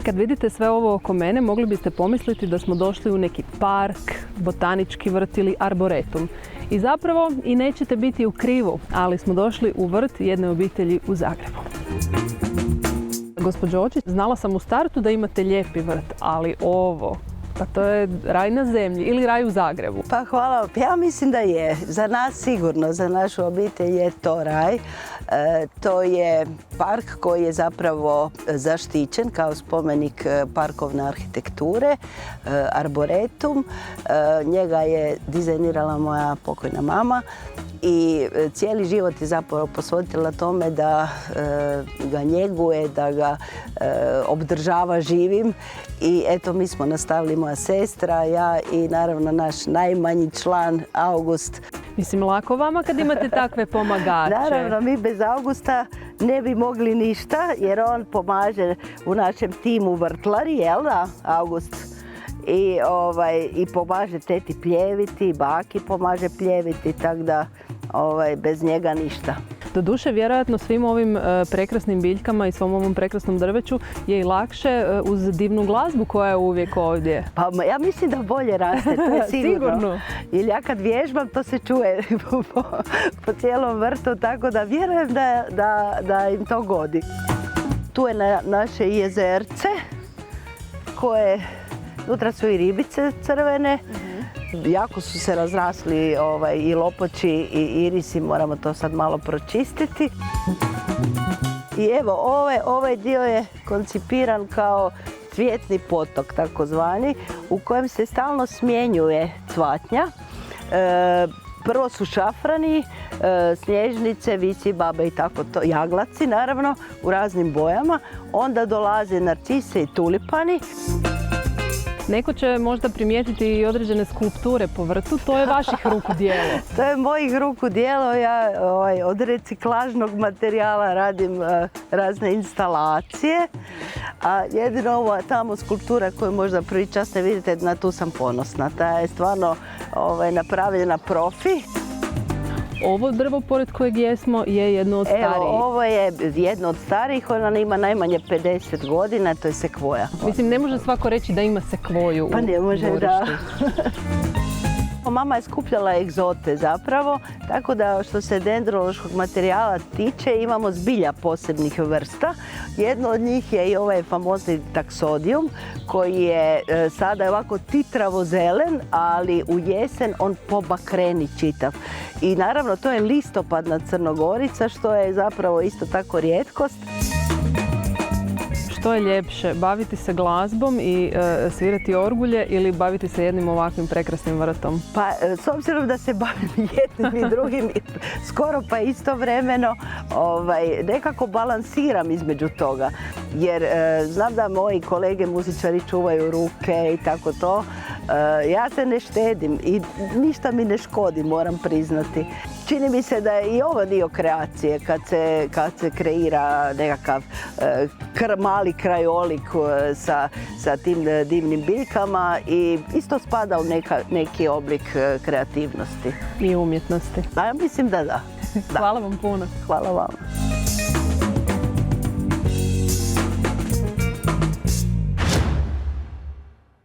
Kad vidite sve ovo oko mene, mogli biste pomisliti da smo došli u neki park, botanički vrt ili arboretum. I zapravo i nećete biti u krivu, ali smo došli u vrt jedne obitelji u Zagrebu. Gospođo Očić, znala sam u startu da imate lijepi vrt, ali ovo, pa to je raj na zemlji ili raj u Zagrebu. Pa hvala, ja mislim da je. Za nas sigurno, za našu obitelj je to raj. To je park koji je zapravo zaštićen kao spomenik parkovne arhitekture, arboretum. Njega je dizajnirala moja pokojna mama i cijeli život je zapravo posvetila tome da ga njeguje, da ga obdržava živim. I eto, mi smo nastavili, moja sestra, ja i naravno naš najmanji član August. Mislim, lako vama kad imate takve pomagače. Naravno, mi bez Augusta ne bi mogli ništa, jer on pomaže u našem timu vrtlari, jel da, August? I pomaže teti pljeviti, baki pomaže pljeviti, tako da bez njega ništa. Doduše, vjerojatno svim ovim prekrasnim biljkama i svom ovom prekrasnom drveću je i lakše uz divnu glazbu koja je uvijek ovdje. Pa ja mislim da bolje raste, to je sigurno. Sigurno. Jer ja kad vježbam, to se čuje po cijelom vrtu, tako da vjerujem da im to godi. Tu je naše jezerce koje, unutra su i ribice crvene. Jako su se razrasli i lopoči i irisi, moramo to sad malo pročistiti. I evo, ovaj dio je koncipiran kao cvjetni potok, takozvani, u kojem se stalno smjenjuje cvatnja. Prvo su šafrani, snježnice, visibabe i tako to, jaglaci naravno, u raznim bojama. Onda dolaze narcise i tulipani. Neko će možda primijetiti i određene skulpture po vrtu, to je vaših ruku djelo. To je mojih ruku djelo, ja od reciklažnog materijala radim razne instalacije, a jedino ova tamo skulptura koju možda prvi čas ne vidite, na tu sam ponosna. Ta je stvarno napravljena profi. Ovo drvo pored kojeg jesmo je jedno od starijih. Evo, ovo je jedno od starijih, ona ima najmanje 50 godina, to je sekvoja. Mislim, ne može svako reći da ima sekvoju u Pa ne može, dvorištu. Da. Mama je skupljala egzote zapravo, tako da što se dendrološkog materijala tiče imamo zbilja posebnih vrsta. Jedno od njih je i ovaj famozni taksodium koji je sada ovako titravo zelen, ali u jesen on pobakreni čitav. I naravno to je listopadna crnogorica što je zapravo isto tako rijetkost. Što je ljepše, baviti se glazbom i svirati orgulje ili baviti se jednim ovakvim prekrasnim vrtom? Pa, s obzirom da se bavim jednim i drugim, skoro pa istovremeno, nekako balansiram između toga. Jer znam da moji kolege muzičari čuvaju ruke i tako to. Ja se ne štedim i ništa mi ne škodi, moram priznati. Čini mi se da je i ovo dio kreacije kad se kreira nekakav mali krajolik sa tim divnim biljkama i isto spada u neki oblik kreativnosti. I umjetnosti. A ja mislim da da. Hvala vam puno. Hvala vam.